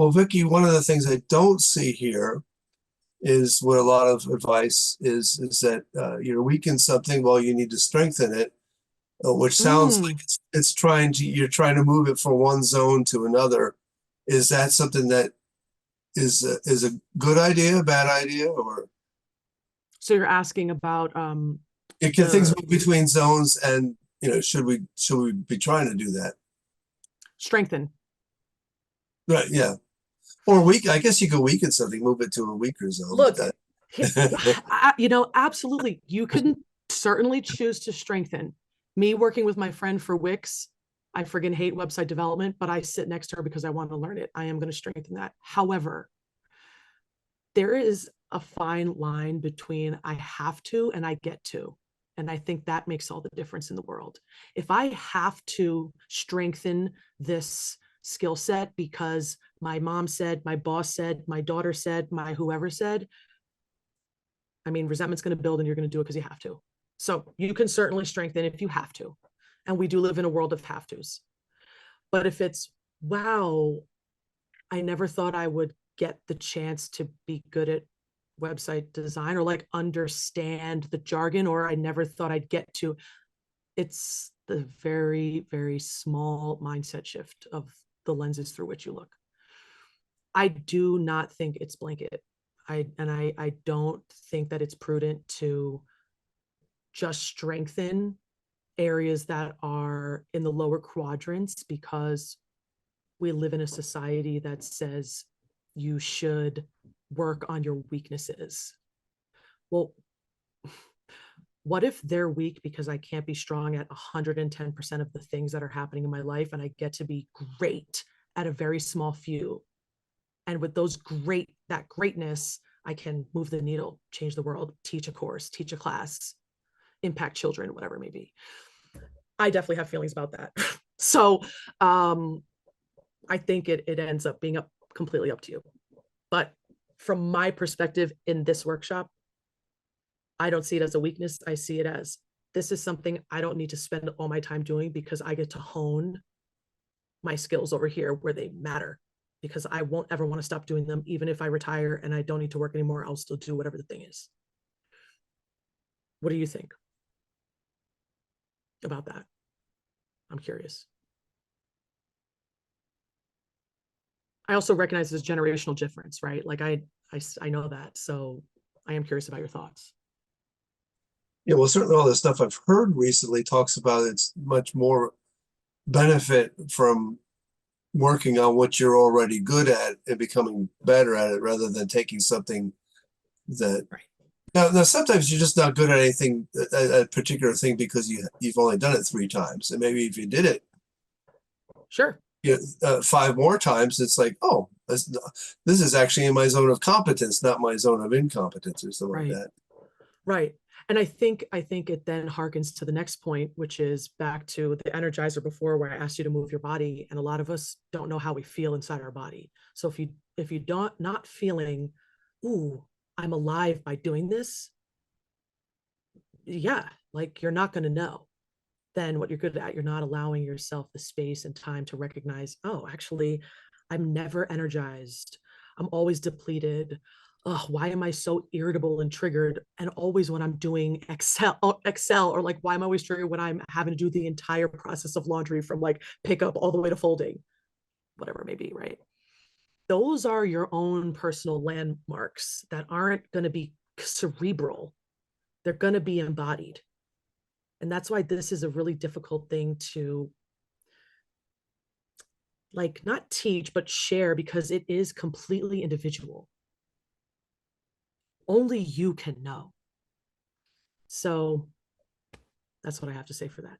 Well, Vicky, one of the things I don't see here is what a lot of advice is that you're weak in something, well, you need to strengthen it, which sounds like Mm. it's you're trying to move it from one zone to another. Is that something that is a good idea, a bad idea, or So you're asking about can things the move between zones? And should we be trying to do that? strengthen. Right, yeah. Or weak. I guess you could weaken something, move it to a weaker zone, but Look, that. absolutely. You can certainly choose to strengthen. Me working with my friend for Wix, I friggin' hate website development, but I sit next to her because I want to learn it. I am going to strengthen that. However, there is a fine line between I have to and I get to. And I think that makes all the difference in the world. If I have to strengthen this skill set because my mom said, my boss said, my daughter said, my whoever said, I mean, resentment's going to build and you're going to do it because you have to. So you can certainly strengthen if you have to. And we do live in a world of have tos. But if it's, wow, I never thought I would get the chance to be good at website design or like understand the jargon, or I never thought I'd get to, it's the very, very small mindset shift of the lenses through which you look. I do not think it's blanket. I don't think that it's prudent to just strengthen areas that are in the lower quadrants because we live in a society that says you should work on your weaknesses. Well, what if they're weak because I can't be strong at 110% of the things that are happening in my life and I get to be great at a very small few? And with that greatness, I can move the needle, change the world, teach a course, teach a class, impact children, whatever it may be. I definitely have feelings about that. So I think it ends up being completely up to you. But from my perspective in this workshop, I don't see it as a weakness. I see it as this is something I don't need to spend all my time doing because I get to hone my skills over here where they matter, because I won't ever want to stop doing them. Even if I retire and I don't need to work anymore, I'll still do whatever the thing is. What do you think about that? I'm curious. I also recognize this generational difference, right? Like I know that. So I am curious about your thoughts. Yeah, well, certainly all the stuff I've heard recently talks about it's much more benefit from working on what you're already good at and becoming better at it rather than taking something that Right. now sometimes you're just not good at anything, a particular thing, because you've only done it 3 times. And maybe if you did it Sure. five more times, it's like, oh, this is actually in my zone of competence, not my zone of incompetence or something like Right. that. Right. And I think it then harkens to the next point, which is back to the energizer before where I asked you to move your body. And a lot of us don't know how we feel inside our body. So if you don't not feeling, ooh, I'm alive by doing this, yeah, like you're not going to know. Then what you're good at, you're not allowing yourself the space and time to recognize, oh, actually, I'm never energized. I'm always depleted. Oh, why am I so irritable and triggered? And always when I'm doing Excel, or like, why am I always triggered when I'm having to do the entire process of laundry from like pickup all the way to folding, whatever it may be, right? Those are your own personal landmarks that aren't going to be cerebral. They're going to be embodied. And that's why this is a really difficult thing to like not teach but share, because it is completely individual. Only you can know. So that's what I have to say for that.